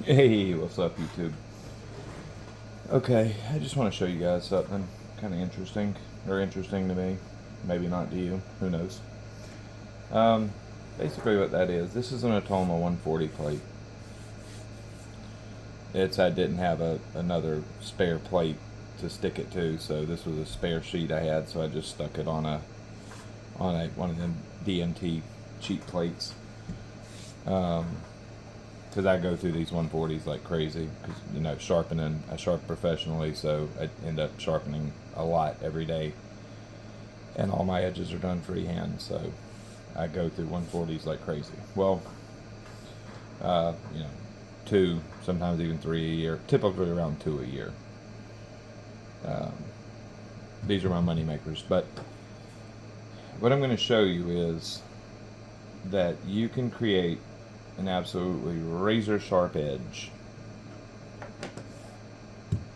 Hey, what's up, YouTube? Okay, I just want to show you guys something kind of interesting, or interesting to me. Maybe not to you, who knows. Um, Basically what that is, this is an Atoma 140 plate. I didn't have another spare plate to stick it to, so this was a spare sheet I had, so I just stuck it on one of them DMT cheap plates. Because I go through these 140s like crazy. Because sharpening, I sharpen professionally, so I end up sharpening a lot every day, and all my edges are done freehand. So I go through 140s like crazy. Well, uh, you know, two, sometimes even three a year. Typically around two a year. Um, these are my money makers. But what I'm going to show you is that you can create an absolutely razor sharp edge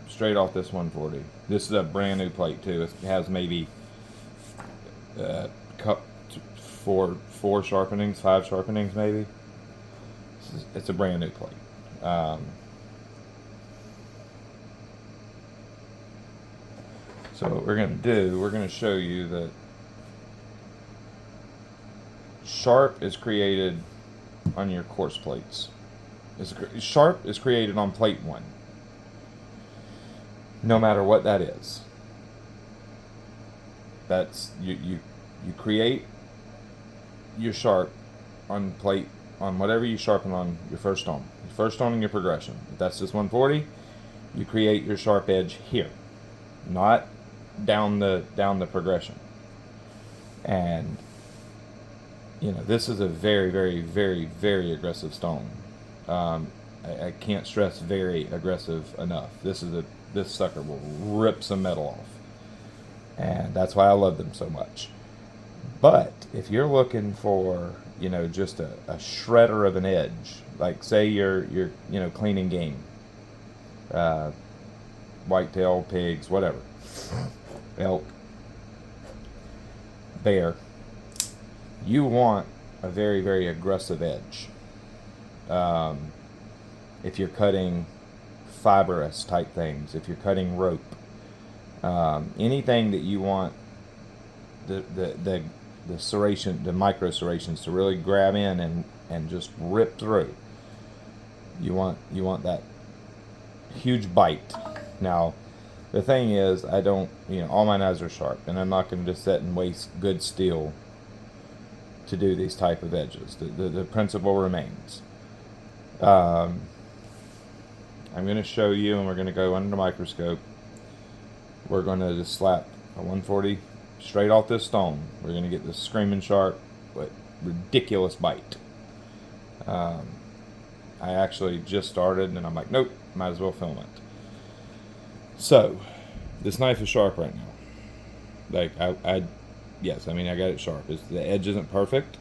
straight off this 140. This is a brand new plate too. It has maybe four sharpenings, five sharpenings maybe. It's a brand new plate. So what we're going to do, we're going to show you that sharp is created on your coarse plates. Sharp is created on plate 1, no matter what that is. That's you create your sharp on plate, on whatever you sharpen on your first stone. Your first stone in your progression. If that's this 140, you create your sharp edge here, not down the progression. And this is a very, very, very, very aggressive stone. I can't stress very aggressive enough. This sucker will rip some metal off, and that's why I love them so much. But if you're looking for just a shredder of an edge, like say you're cleaning game, whitetail, pigs, whatever, elk, bear, you want a very, very aggressive edge. If you're cutting fibrous type things, if you're cutting rope, anything that you want the serration, the micro serrations to really grab in and just rip through. You want that huge bite. Now, the thing is, I don't, all my knives are sharp, and I'm not going to just sit and waste good steel to do these type of edges. The principle remains. I'm going to show you, and we're going to go under the microscope. We're going to just slap a 140 straight off this stone. We're going to get this screaming sharp, but ridiculous bite. I actually just started, and I'm like, nope, might as well film it. So, this knife is sharp right now. Like, yes, I got it sharp. The edge isn't perfect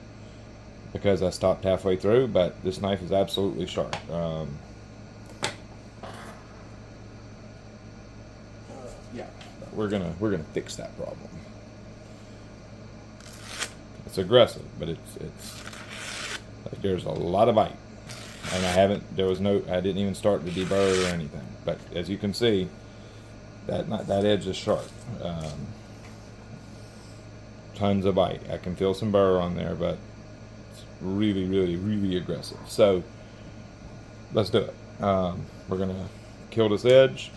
because I stopped halfway through, but this knife is absolutely sharp. Yeah, we're gonna fix that problem. It's aggressive, but it's like there's a lot of bite, and I didn't even start to deburr or anything. But as you can see, that edge is sharp. Tons of bite. I can feel some burr on there, but it's really, really, really aggressive. So let's do it. We're gonna kill this edge.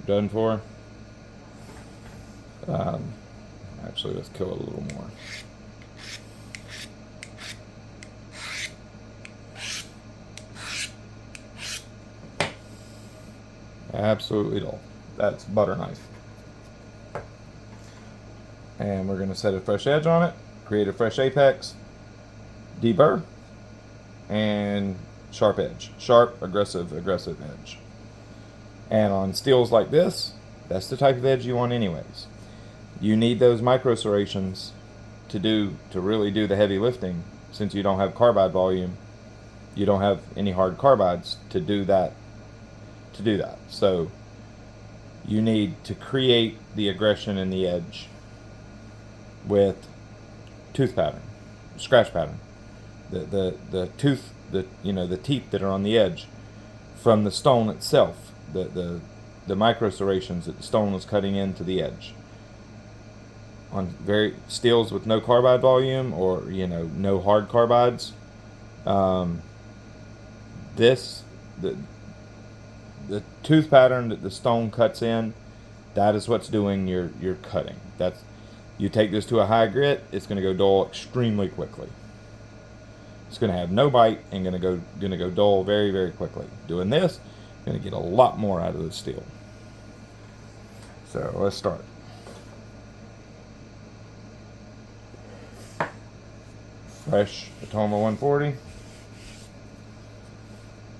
Done for. Actually, let's kill it a little more. Absolutely dull. That's butter knife. And we're going to set a fresh edge on it, create a fresh apex, deburr, and sharp edge. Sharp, aggressive edge. And on steels like this, that's the type of edge you want anyways. You need those micro serrations to really do the heavy lifting. Since you don't have carbide volume, you don't have any hard carbides to do that. So you need to create the aggression in the edge with tooth pattern, scratch pattern. the tooth, the teeth that are on the edge from the stone itself, the micro serrations that the stone was cutting into the edge. On very steels with no carbide volume, or no hard carbides, this the tooth pattern that the stone cuts in, that is what's doing your cutting. That's, you take this to a high grit, it's going to go dull extremely quickly. It's going to have no bite and going to go dull very, very quickly. Doing this, you're going to get a lot more out of the steel. So let's start. Fresh Atoma 140.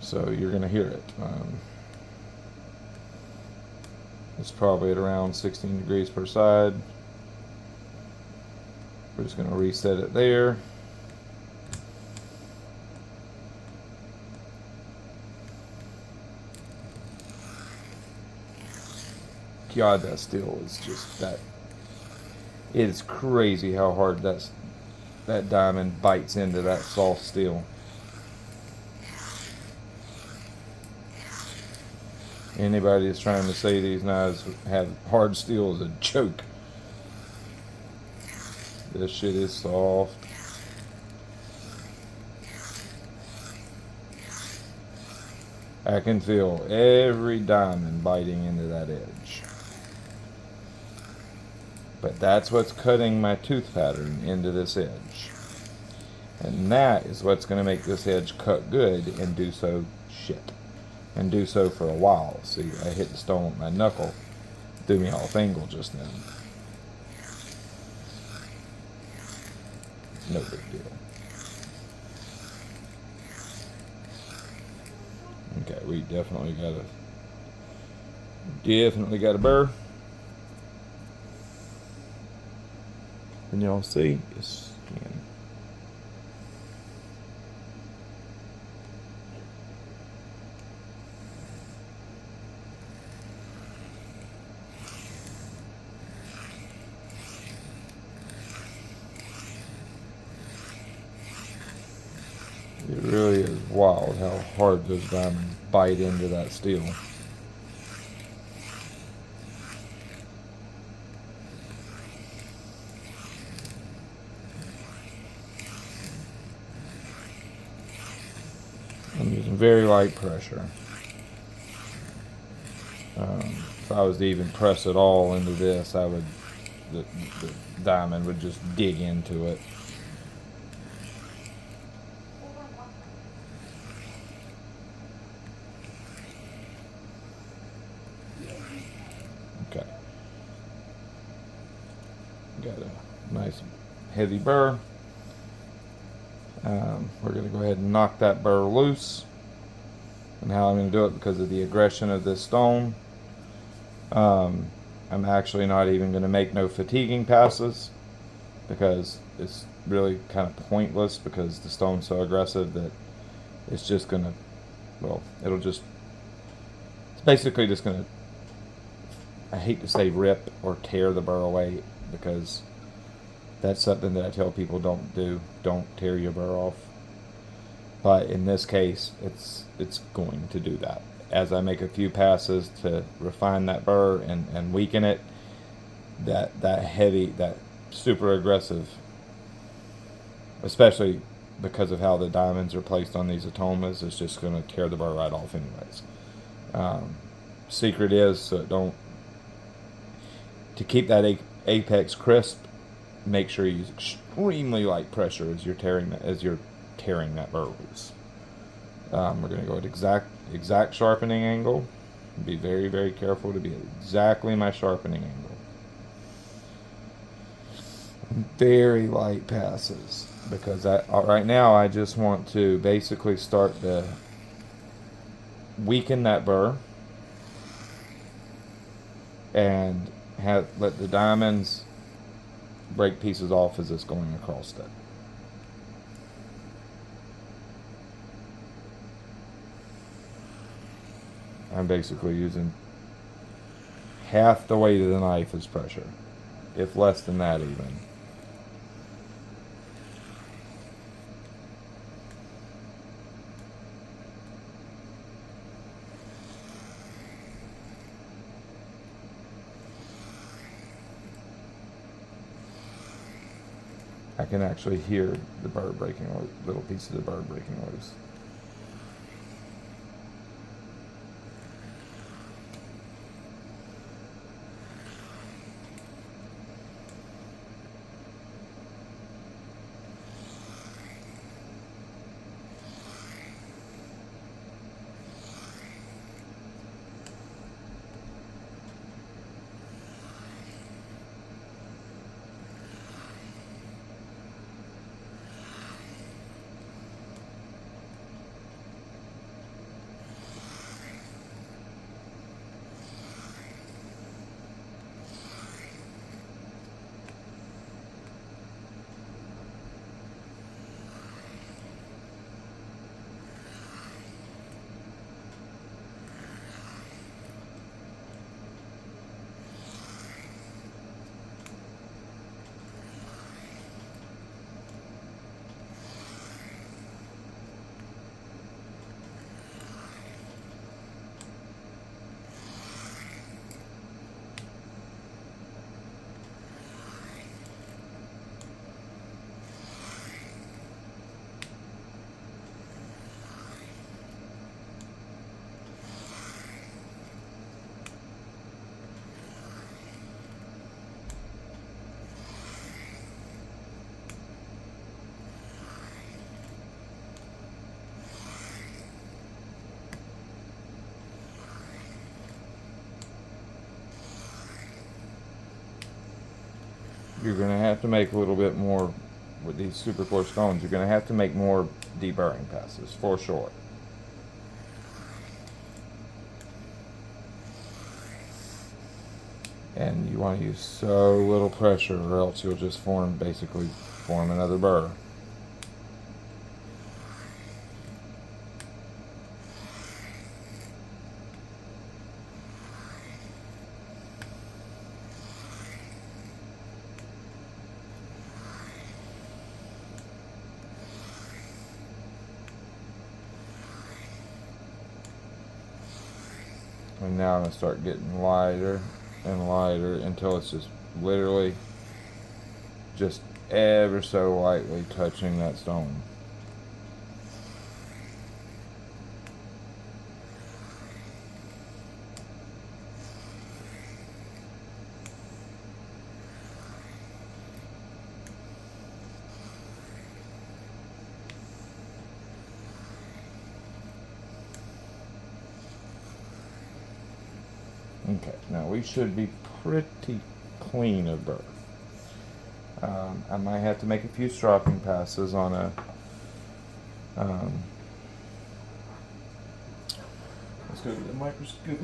So you're going to hear it. It's probably at around 16 degrees per side. We're just going to reset it there. God, that steel is just that. It is crazy how hard that diamond bites into that soft steel. Anybody that's trying to say these knives have hard steel is a joke. This shit is soft. I can feel every diamond biting into that edge. But that's what's cutting my tooth pattern into this edge. And that is what's going to make this edge cut good and do so shit. And do so for a while. See, I hit the stone with my knuckle. Threw me off angle just then. No big deal. Okay, we definitely got a burr. Can y'all see? Yes, can. It really is wild how hard those diamonds bite into that steel. I'm using very light pressure. If I was to even press it all into this, the diamond would just dig into it. Okay. Got a nice heavy burr. We're going to go ahead and knock that burr loose. And how I'm going to do it, because of the aggression of this stone, I'm actually not even going to make no fatiguing passes, because it's really kind of pointless, because the stone's so aggressive that it's just going to, well, it's basically just going to, I hate to say rip or tear the burr away, because that's something that I tell people don't do. Don't tear your burr off. But in this case, it's going to do that. As I make a few passes to refine that burr and weaken it, that heavy, that super aggressive, especially because of how the diamonds are placed on these atomas, is just going to tear the burr right off anyways. Secret is, to keep that apex crisp, make sure you use extremely light pressure as you're tearing that burr loose. We're going to go at exact sharpening angle. Be very, very careful to be at exactly my sharpening angle. Very light passes, because right now I just want to basically start to weaken that burr and let the diamonds break pieces off as it's going across it. I'm basically using half the weight of the knife as pressure, if less than that even. I can actually hear the burr breaking loose, little pieces of burr breaking loose. You're going to have to make a little bit more with these super coarse stones. You're going to have to make more deburring passes for sure. And you want to use so little pressure or else you'll just basically form another burr. And now I'm going to start getting lighter and lighter until it's just literally just ever so lightly touching that stone. Okay, now we should be pretty clean of burr. I might have to make a few stropping passes on a let's go to the Microscopic.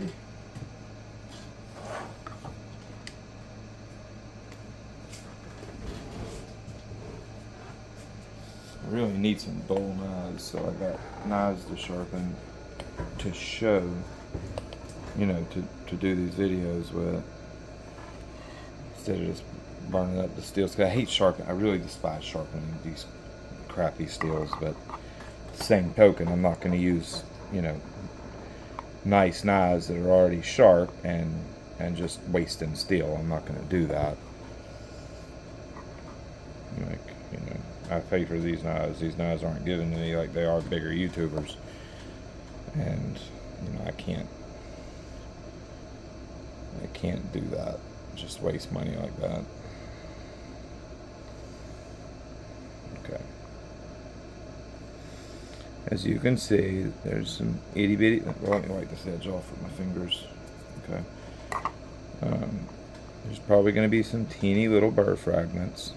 I really need some dull knives, so I got knives to sharpen to show, you know, to do these videos with, instead of just burning up the steels. Cause I hate sharpening. I really despise sharpening these crappy steels, but same token, I'm not going to use, you know, nice knives that are already sharp and just wasting steel. I'm not going to do that. Like, you know, I pay for these knives. These knives aren't given to me like they are bigger YouTubers, and you know, I can't do that. Just waste money like that. Okay. As you can see, there's some itty bitty. Well, let me wipe this edge off with my fingers. Okay. There's probably going to be some teeny little burr fragments.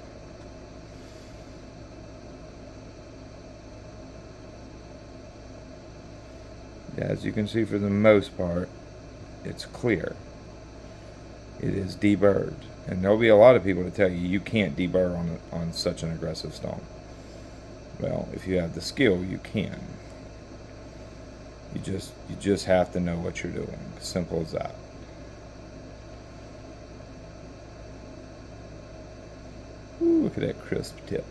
As you can see, for the most part, it's clear. It is deburred, and there'll be a lot of people to tell you you can't deburr on such an aggressive stone. Well, if you have the skill, you can. You just have to know what you're doing. Simple as that. Ooh, look at that crisp tip.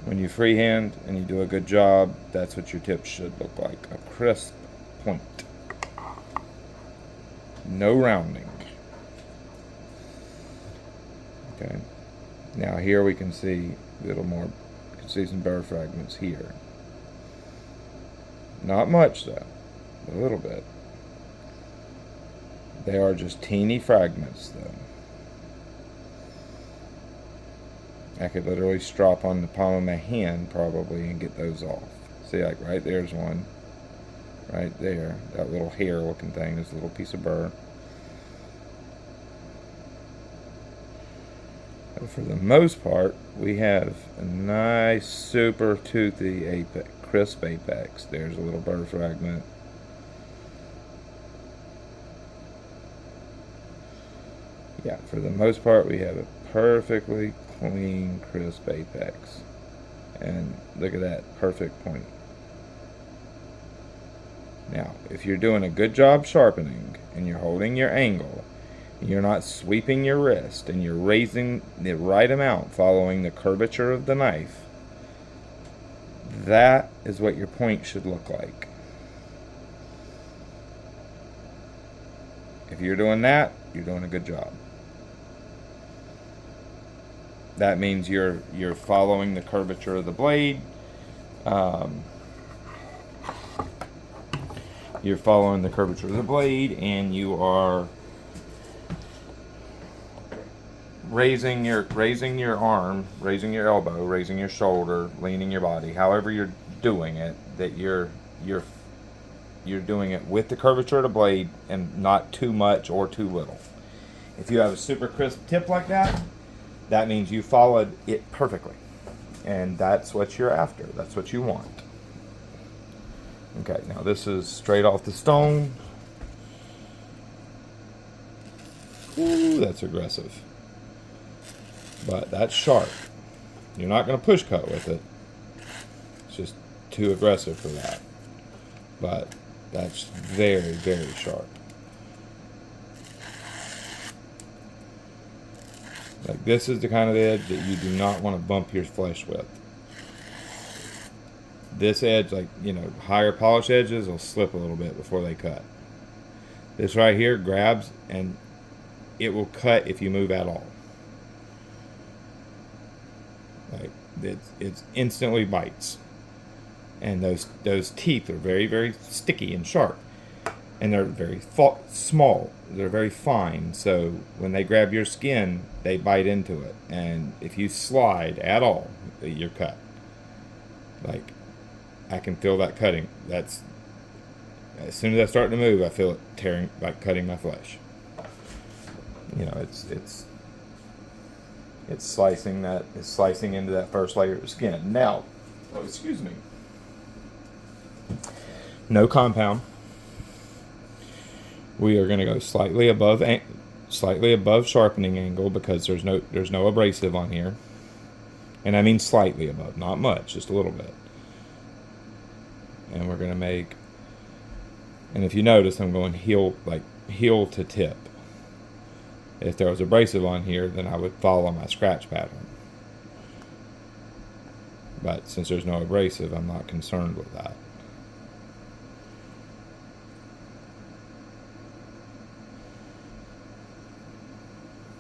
When you freehand and you do a good job, that's what your tip should look like. A crisp point. No rounding. Okay. Now here we can see a little more. You can see some burr fragments here. Not much though, a little bit. They are just teeny fragments though. I could literally strop on the palm of my hand probably and get those off. See, like right there's one. Right there. That little hair looking thing, this little piece of burr. But for the most part, we have a nice super toothy apex, crisp apex. There's a little burr fragment. Yeah, for the most part, we have a perfectly clean, crisp apex. And look at that, perfect point. Now, if you're doing a good job sharpening and you're holding your angle, and you're not sweeping your wrist, and you're raising the right amount following the curvature of the knife, that is what your point should look like. If you're doing that, you're doing a good job. That means you're following the curvature of the blade. You're following the curvature of the blade, and you are raising your arm, raising your elbow, raising your shoulder, leaning your body. However you're doing it, that you're doing it with the curvature of the blade and not too much or too little. If you have a super crisp tip like that, that means you followed it perfectly, and that's what you're after. That's what you want. Okay, now this is straight off the stone. Ooh, that's aggressive. But that's sharp. You're not going to push cut with it. It's just too aggressive for that. But that's very, very sharp. Like, this is the kind of edge that you do not want to bump your flesh with. This edge, like, you know, higher polish edges will slip a little bit before they cut. This right here grabs and it will cut if you move at all. Like, it's instantly bites. And those teeth are very, very sticky and sharp. And they're very small. They're very fine. So when they grab your skin, they bite into it. And if you slide at all, you're cut. Like, I can feel that cutting. That's, as soon as I start to move, I feel it tearing, like cutting my flesh. You know, it's slicing into that first layer of skin. Now, oh, excuse me. No compound. We are going to go slightly above sharpening angle because there's no abrasive on here. And I mean slightly above, not much, just a little bit. And we're going to make, and if you notice, I'm going heel to tip. If there was abrasive on here, then I would follow my scratch pattern. But since there's no abrasive, I'm not concerned with that.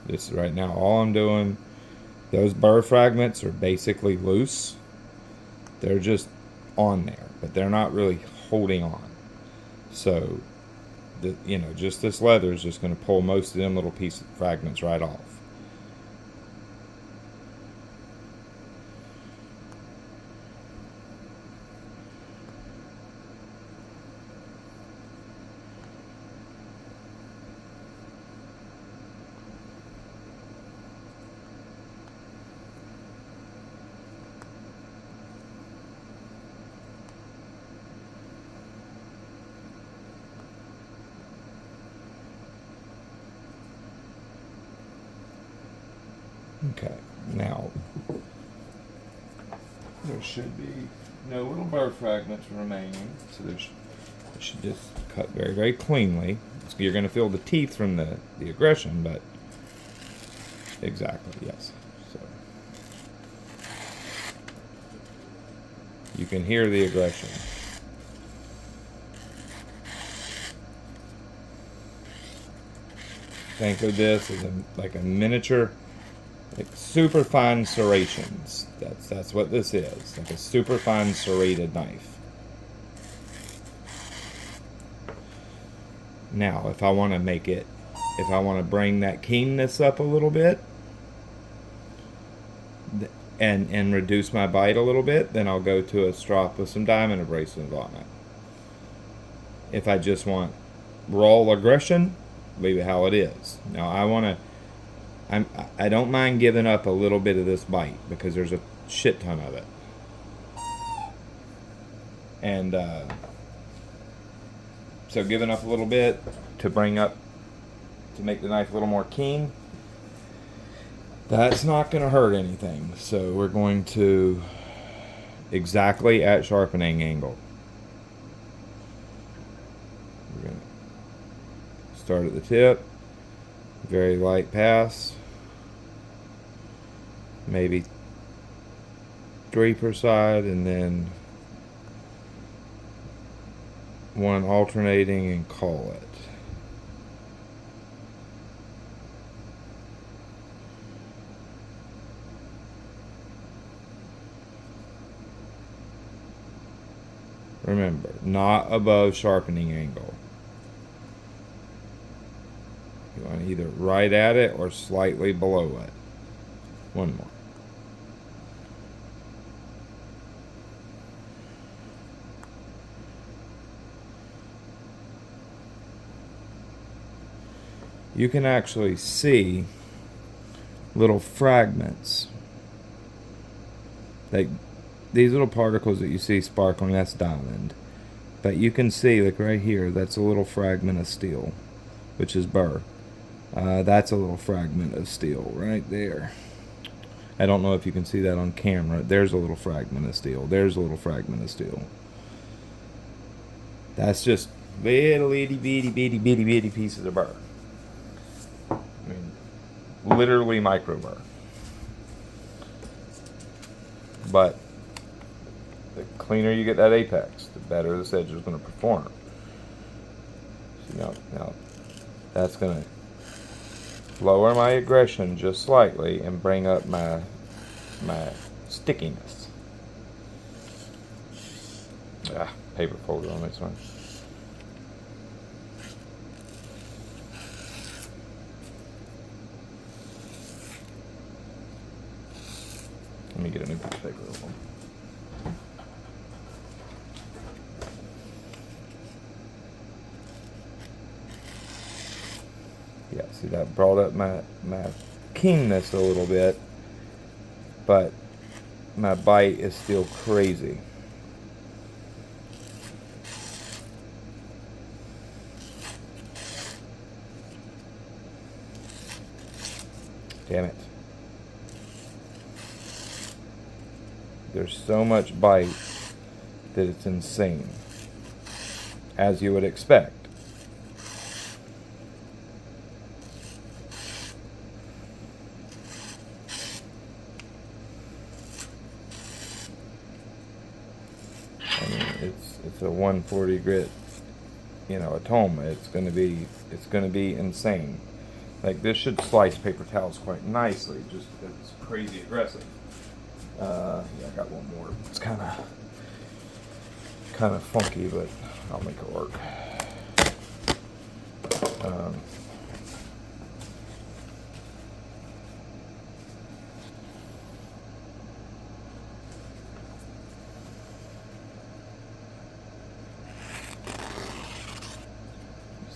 This right now, all I'm doing, those burr fragments are basically loose. They're just on there, but they're not really holding on. So, just this leather is just going to pull most of them little fragments right off. Okay, now there should be no little burr fragments remaining, so it should just cut very, very cleanly. So you're going to feel the teeth from the aggression, but exactly, yes. So you can hear the aggression. Think of this as like a miniature Like super fine serrations. That's what this is. Like a super fine serrated knife. Now, if I want to make it, if I want to bring that keenness up a little bit, and reduce my bite a little bit, then I'll go to a strop with some diamond abrasive on it. If I just want raw aggression, leave it how it is. Now I don't mind giving up a little bit of this bite because there's a shit ton of it. And so giving up a little bit to make the knife a little more keen, that's not going to hurt anything. So we're going to exactly at sharpening angle. We're going to start at the tip, very light pass, maybe 3 per side, and then one alternating, and call it. Remember, not above sharpening angle. You want either right at it or slightly below it. One more. You can actually see little fragments. Like these little particles that you see sparkling, that's diamond. But you can see, like right here, that's a little fragment of steel, which is burr. That's a little fragment of steel right there. I don't know if you can see that on camera. There's a little fragment of steel. There's a little fragment of steel. That's just little itty bitty pieces of burr. I mean, literally micro burr. But the cleaner you get that apex, the better this edge is going to perform. So, now that's going to lower my aggression just slightly and bring up my stickiness. Paper folder on this one. Let me get a new piece of paper. Yeah, see, that brought up my keenness a little bit, but my bite is still crazy. Damn it. There's so much bite that it's insane, as you would expect. I mean, it's a 140 grit, atoma. It's gonna be insane. Like, this should slice paper towels quite nicely, just because it's crazy aggressive. Yeah, I got one more. It's kind of funky, but I'll make it work.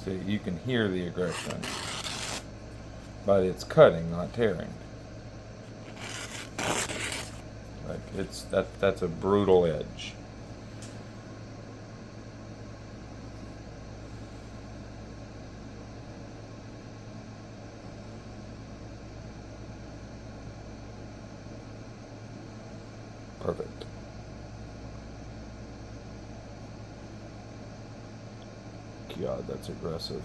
See, you can hear the aggression, but it's cutting, not tearing. Like, that's a brutal edge. Perfect. God, that's aggressive.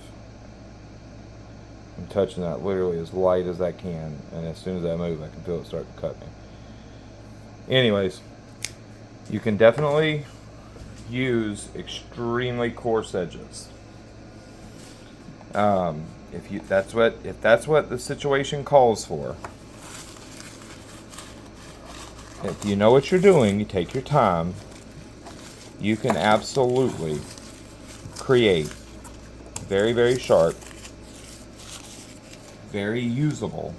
I'm touching that literally as light as I can, and as soon as I move, I can feel it start to cut me. Anyways, you can definitely use extremely coarse edges. If that's what the situation calls for. if you know what you're doing, you take your time, you can absolutely create very, very sharp, very usable,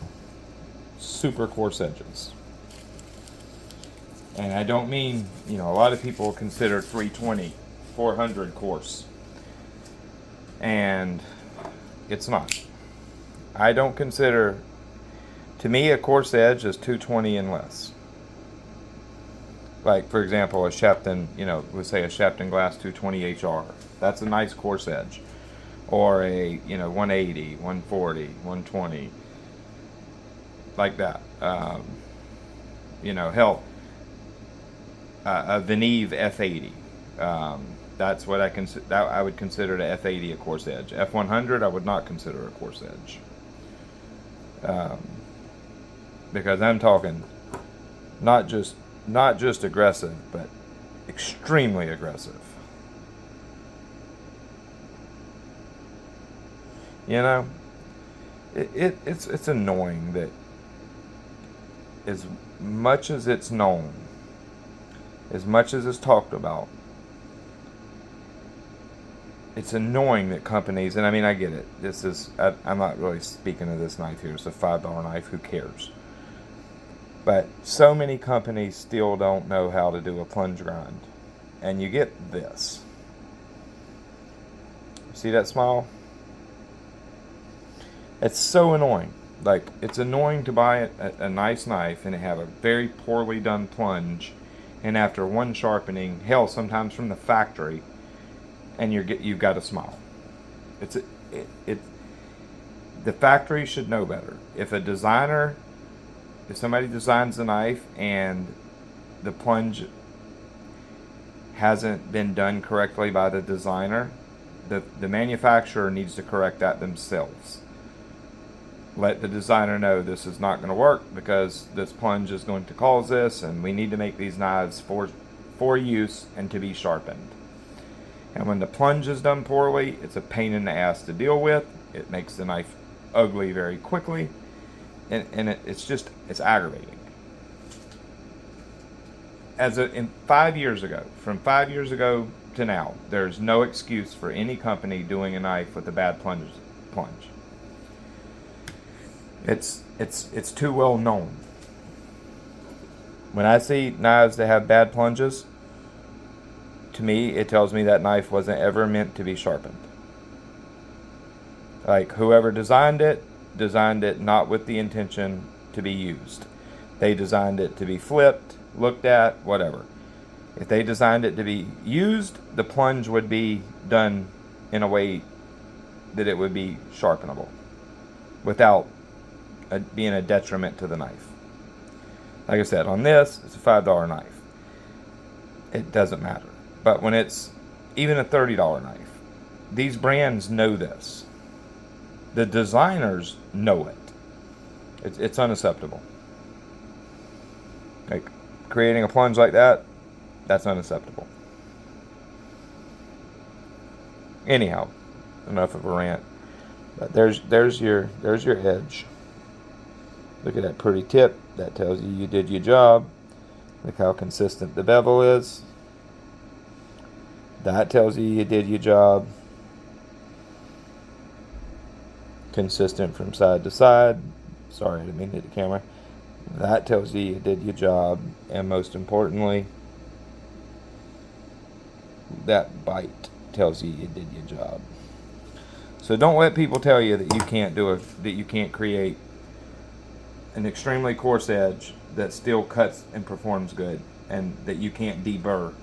super coarse edges. And I don't mean, a lot of people consider 320, 400 coarse. And it's not. I don't consider, to me, a coarse edge is 220 and less. Like, for example, a Shepton, let's say a Shepton Glass 220 HR. That's a nice coarse edge. Or a, 180, 140, 120. Like that. Hell, a Veneve F80. That's what I would consider the F80 a coarse edge. F100 I would not consider a coarse edge. Because I'm talking not just aggressive, but extremely aggressive. It's annoying that as much as it's known, as much as it's talked about, it's annoying that companies, and I mean, I get it. I'm not really speaking of this knife here. It's a $5 knife. Who cares? But so many companies still don't know how to do a plunge grind. And you get this. See that smile? It's so annoying. Like, it's annoying to buy a nice knife and have a very poorly done plunge, and after one sharpening, hell, sometimes from the factory, and you've got a smile. The factory should know better. If somebody designs a knife and the plunge hasn't been done correctly by the designer, the manufacturer needs to correct that themselves. Let the designer know this is not going to work because this plunge is going to cause this, and we need to make these knives for use and to be sharpened. And when the plunge is done poorly, it's a pain in the ass to deal with. It makes the knife ugly very quickly, and it's aggravating. From 5 years ago to now, there's no excuse for any company doing a knife with a bad plunge. It's too well known. When I see knives that have bad plunges, to me, it tells me that knife wasn't ever meant to be sharpened. Like, whoever designed it not with the intention to be used. They designed it to be flipped, looked at, whatever. If they designed it to be used, the plunge would be done in a way that it would be sharpenable without being a detriment to the knife. Like I said, on this, it's a $5 knife. It doesn't matter. But when it's even a $30 knife, these brands know this. The designers know it. It's unacceptable. Like, creating a plunge like that, that's unacceptable. Anyhow, enough of a rant. But there's your edge. Look at that pretty tip. That tells you did your job. Look how consistent the bevel is. That tells you did your job. Consistent from side to side. Sorry, I didn't mean to hit the camera. That tells you did your job. And most importantly, that bite tells you did your job. So don't let people tell you that you can't create an extremely coarse edge that still cuts and performs good, and that you can't deburr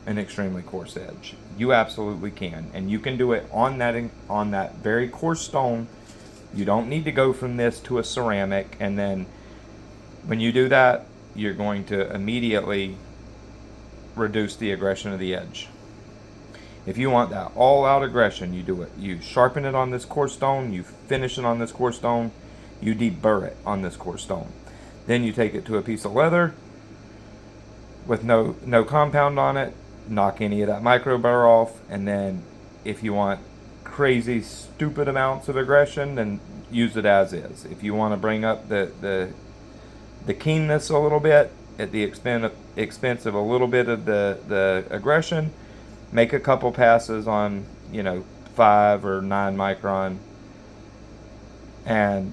an extremely coarse edge. You absolutely can, and you can do it on that very coarse stone. You don't need to go from this to a ceramic, and then when you do that, you're going to immediately reduce the aggression of the edge. If you want that all-out aggression, you do it. You sharpen it on this coarse stone, you finish it on this coarse stone, you deburr it on this coarse stone. Then you take it to a piece of leather with no compound on it, knock any of that micro burr off, and then if you want crazy stupid amounts of aggression, then use it as is. If you want to bring up the keenness a little bit, at the expense of a little bit of the aggression. Make a couple passes on, 5 or 9 micron, and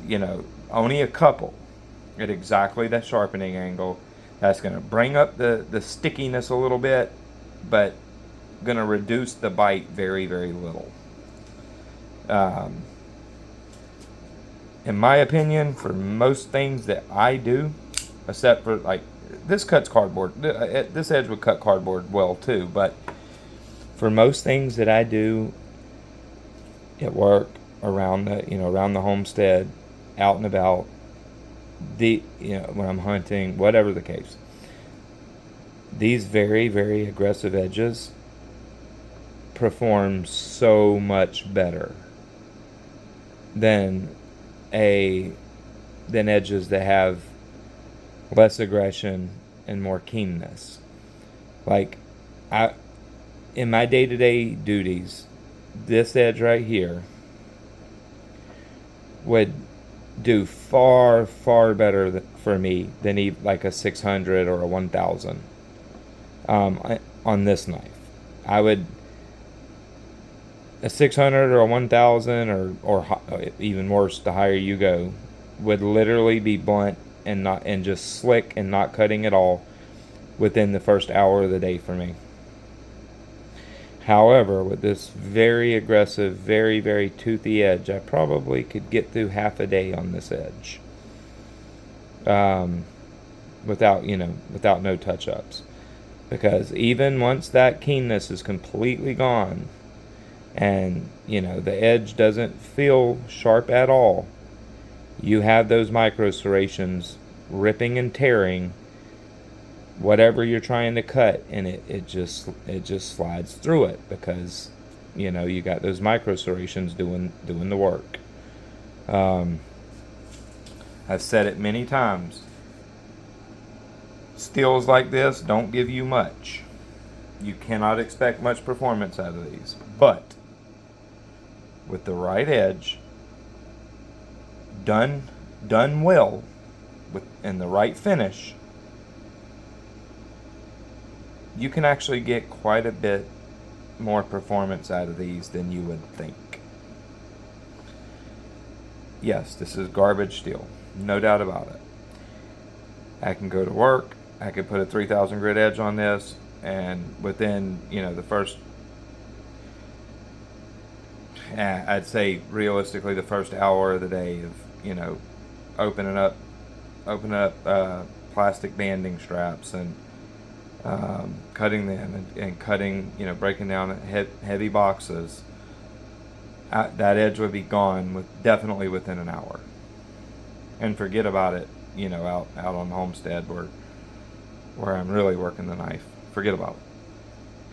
only a couple at exactly that sharpening angle. That's going to bring up the stickiness a little bit, but going to reduce the bite very, very little. In my opinion, for most things that I do, except for like this cuts cardboard, this edge would cut cardboard well too, but for most things that I do at work, around the homestead, out and about, when I'm hunting, whatever the case, these very, very aggressive edges perform so much better than edges that have less aggression and more keenness. Like, in my day-to-day duties, this edge right here would do far, far better for me than like a 600 or a 1000 on this knife. I would, a 600 or a 1000 or even worse, the higher you go, would literally be blunt and just slick and not cutting at all within the first hour of the day for me. However, with this very aggressive, very, very toothy edge, I probably could get through half a day on this edge, without no touch-ups. Because even once that keenness is completely gone, and the edge doesn't feel sharp at all, you have those micro serrations ripping and tearing whatever you're trying to cut, and it just slides through it, because you got those micro serrations doing the work. I've said it many times, steels like this don't give you much. You cannot expect much performance out of these, but with the right edge, done well, and the right finish, you can actually get quite a bit more performance out of these than you would think. Yes, this is garbage steel, no doubt about it. I can go to work, I could put a 3000 grit edge on this, and within the first, I'd say realistically the first hour of the day of opening up plastic banding straps and cutting them and cutting, breaking down heavy boxes, that edge would be gone definitely within an hour. And forget about it, out on the homestead where I'm really working the knife. Forget about it.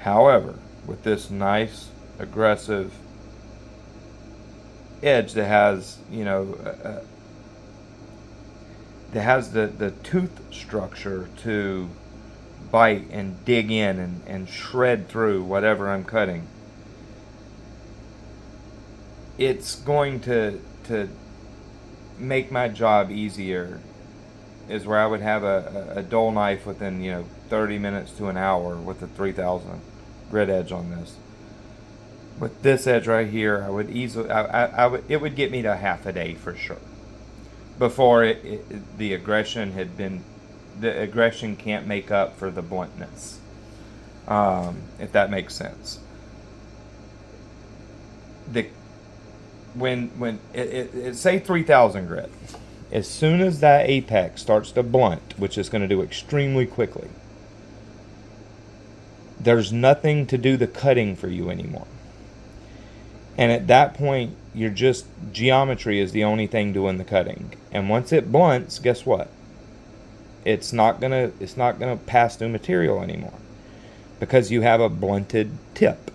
However, with this nice aggressive edge that has, that has the tooth structure to bite and dig in and shred through whatever I'm cutting, it's going to make my job easier, is where I would have a dull knife within 30 minutes to an hour with a 3000 grit edge on this. With this edge right here, I would easily, it would get me to half a day for sure, before the aggression can't make up for the bluntness, if that makes sense. When say 3000 grit, as soon as that apex starts to blunt, which is going to do extremely quickly, there's nothing to do the cutting for you anymore. And at that point, you're just, geometry is the only thing doing the cutting. And once it blunts, guess what? It's not gonna pass through material anymore, because you have a blunted tip.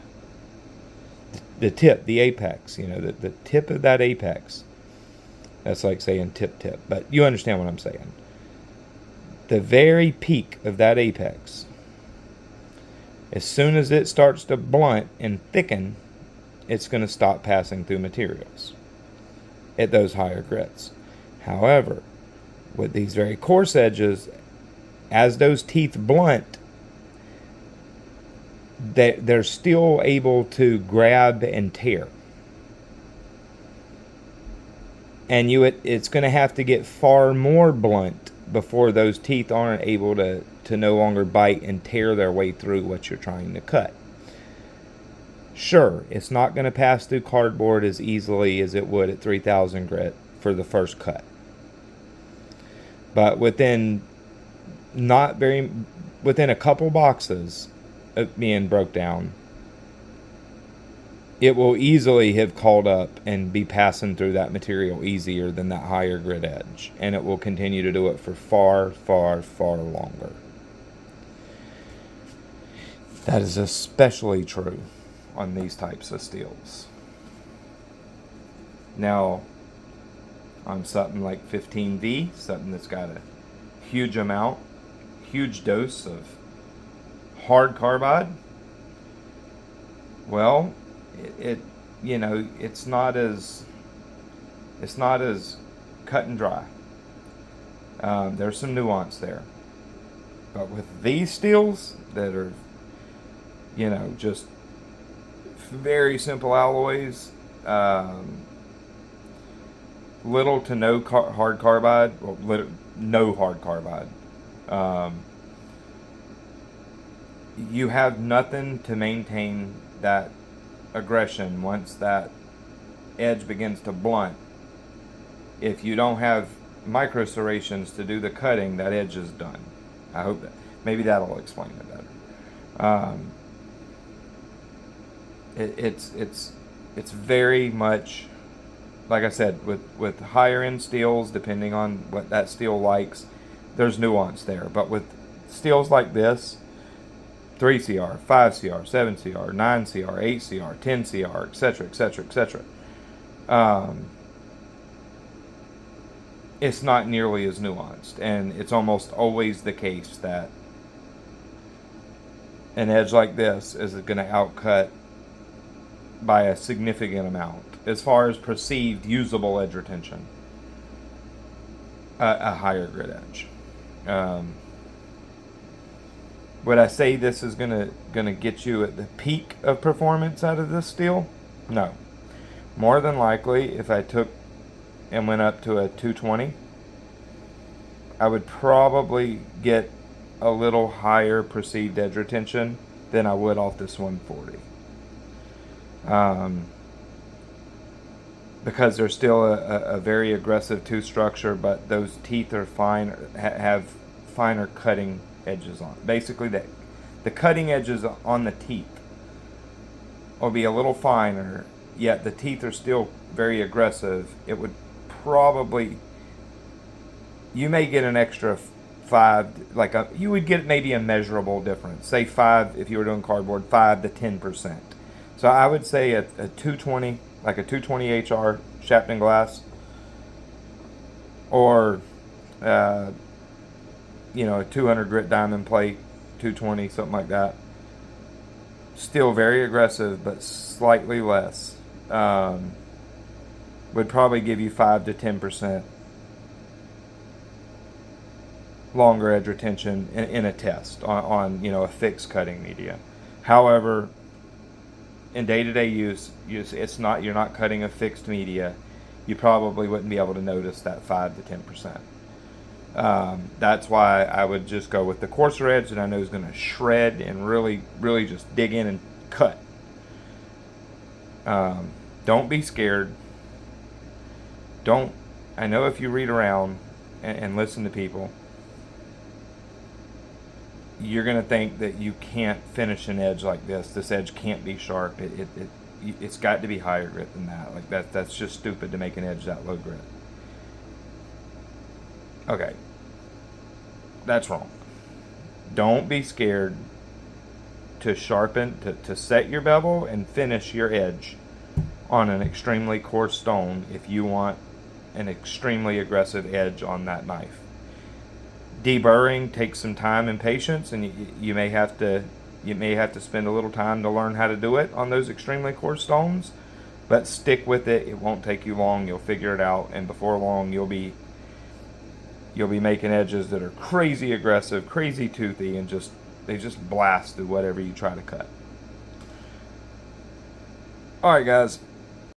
The tip, the apex, the tip of that apex. That's like saying tip, but you understand what I'm saying. The very peak of that apex, as soon as it starts to blunt and thicken, it's going to stop passing through materials at those higher grits. However, with these very coarse edges, as those teeth blunt, they're still able to grab and tear. And it's going to have to get far more blunt before those teeth aren't able to no longer bite and tear their way through what you're trying to cut. Sure, it's not going to pass through cardboard as easily as it would at 3000 grit for the first cut. But within a couple boxes of being broke down, it will easily have called up and be passing through that material easier than that higher grit edge. And it will continue to do it for far, far, far longer. That is especially true on these types of steels. Now, on something like 15V, something that's got a huge dose of hard carbide, well, it's not as cut and dry. There's some nuance there, but with these steels that are, just very simple alloys, little to no hard carbide, no hard carbide. You have nothing to maintain that aggression once that edge begins to blunt. If you don't have micro serrations to do the cutting, that edge is done. I hope that maybe that'll explain it better. It's very much, like I said, with higher end steels, depending on what that steel likes, there's nuance there. But with steels like this, 3CR, 5CR, 7CR, 9CR, 8CR, 10CR, etc., etc., etc. It's not nearly as nuanced, and it's almost always the case that an edge like this is going to outcut by a significant amount as far as perceived usable edge retention a higher grit edge. Would I say this is gonna get you at the peak of performance out of this steel? No. More than likely, if I took and went up to a 220, I would probably get a little higher perceived edge retention than I would off this 140. Because there's still a very aggressive tooth structure, but those teeth are fine, have finer cutting edges on. Basically, the cutting edges on the teeth will be a little finer, yet the teeth are still very aggressive. It would probably, you may get an extra 5, you would get maybe a measurable difference. Say 5, if you were doing cardboard, 5 to 10%. So I would say a 220, like a 220 HR sharpening glass, or a 200 grit diamond plate, 220, something like that. Still very aggressive, but slightly less. Would probably give you 5 to 10% longer edge retention in a test on a fixed cutting media. However, in day-to-day use, you're not cutting a fixed media. You probably wouldn't be able to notice that 5 to 10%. That's why I would just go with the coarser edge that I know is going to shred and really, really just dig in and cut. Don't be scared. I know if you read around and listen to people, you're going to think that you can't finish an edge like this. This edge can't be sharp. It's got to be higher grit than that. Like that's just stupid to make an edge that low grit. Okay. That's wrong. Don't be scared to sharpen, to set your bevel and finish your edge on an extremely coarse stone if you want an extremely aggressive edge on that knife. Deburring takes some time and patience, and you may have to spend a little time to learn how to do it on those extremely coarse stones, but stick with it. It won't take you long. You'll figure it out, and before long you'll be you'll be making edges that are crazy aggressive, crazy toothy, and they just blast through whatever you try to cut. Alright guys,